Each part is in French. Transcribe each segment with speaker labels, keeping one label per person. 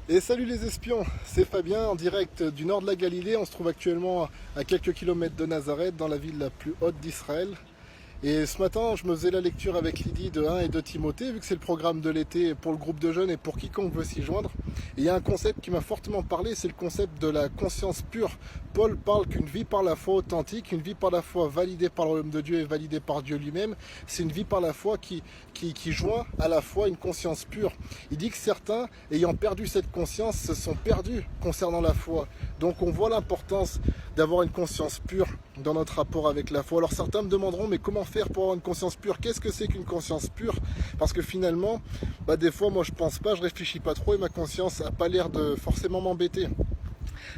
Speaker 1: Et salut les espions, c'est Fabien en direct du nord de la Galilée. On se trouve actuellement à quelques kilomètres de Nazareth, dans la ville la plus haute d'Israël. Et ce matin, je me faisais la lecture avec Lydie de 1 et 2 Timothée, vu que c'est le programme de l'été pour le groupe de jeunes et pour quiconque veut s'y joindre. Et il y a un concept qui m'a fortement parlé, c'est le concept de la conscience pure. Paul parle qu'une vie par la foi authentique, une vie par la foi validée par le royaume de Dieu et validée par Dieu lui-même, c'est une vie par la foi qui joint à la fois une conscience pure. Il dit que certains, ayant perdu cette conscience, se sont perdus concernant la foi. Donc on voit l'importance d'avoir une conscience pure dans notre rapport avec la foi. Alors certains me demanderont, mais comment faire pour avoir une conscience pure? Qu'est-ce que c'est qu'une conscience pure? Parce que finalement, des fois, moi je pense pas, je réfléchis pas trop et ma conscience n'a pas l'air de forcément m'embêter.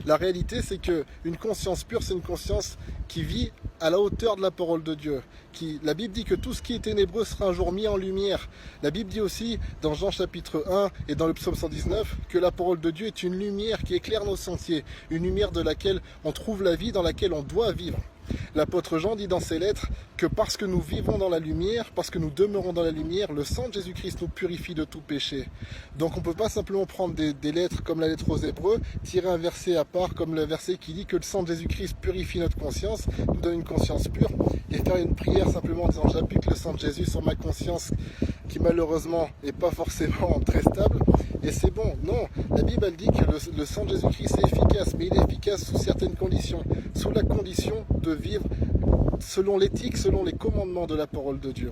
Speaker 1: La réalité, c'est que une conscience pure, c'est une conscience qui vit à la hauteur de la parole de Dieu. La Bible dit que tout ce qui est ténébreux sera un jour mis en lumière. La Bible dit aussi, dans Jean chapitre 1 et dans le psaume 119, que la parole de Dieu est une lumière qui éclaire nos sentiers, une lumière de laquelle on trouve la vie, dans laquelle on doit vivre. L'apôtre Jean dit dans ses lettres que parce que nous vivons dans la lumière, parce que nous demeurons dans la lumière, le sang de Jésus-Christ nous purifie de tout péché. Donc on ne peut pas simplement prendre des lettres comme la lettre aux Hébreux, tirer un verset à part comme le verset qui dit que le sang de Jésus-Christ purifie notre conscience, nous donne une conscience pure, et faire une prière simplement en disant j'applique le sang de Jésus sur ma conscience qui malheureusement n'est pas forcément très stable. Et c'est bon, non, la Bible elle dit que le sang de Jésus-Christ est efficace, mais il est efficace sous certaines conditions, sous la condition de vivre selon l'éthique, selon les commandements de la parole de Dieu.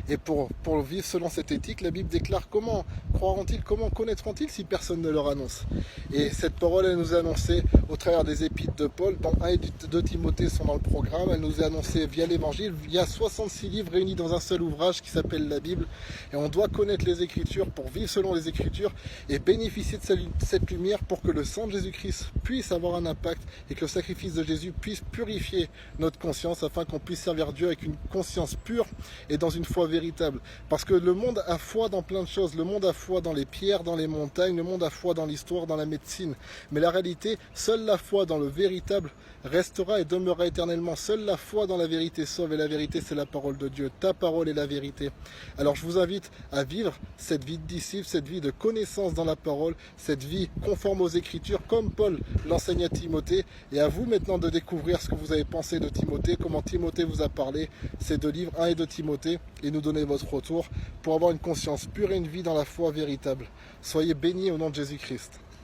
Speaker 1: Et pour vivre selon cette éthique, la Bible déclare comment croiront-ils, comment connaîtront-ils si personne ne leur annonce? Et cette parole, elle nous est annoncée au travers des épîtres de Paul, dont 1 et 2 Timothée sont dans le programme. Elle nous est annoncée via l'Évangile. Il y a 66 livres réunis dans un seul ouvrage qui s'appelle la Bible. Et on doit connaître les Écritures pour vivre selon les Écritures et bénéficier de cette lumière pour que le sang de Jésus-Christ puisse avoir un impact et que le sacrifice de Jésus puisse purifier notre conscience afin qu'on puisse servir Dieu avec une conscience pure et dans une foi véritable. Parce que le monde a foi dans plein de choses. Le monde a foi dans les pierres, dans les montagnes. Le monde a foi dans l'histoire, dans la médecine. Mais la réalité, seule la foi dans le véritable restera et demeurera éternellement. Seule la foi dans la vérité sauve. Et la vérité, c'est la parole de Dieu. Ta parole est la vérité. Alors je vous invite à vivre cette vie de disciple, cette vie de connaissance dans la parole, cette vie conforme aux Écritures, comme Paul l'enseigne à Timothée. Et à vous maintenant de découvrir ce que vous avez pensé de Timothée, comment Timothée vous a parlé, ces 2 livres, 1 et 2 Timothée, et nous donner votre retour pour avoir une conscience pure et une vie dans la foi véritable. Soyez bénis au nom de Jésus-Christ.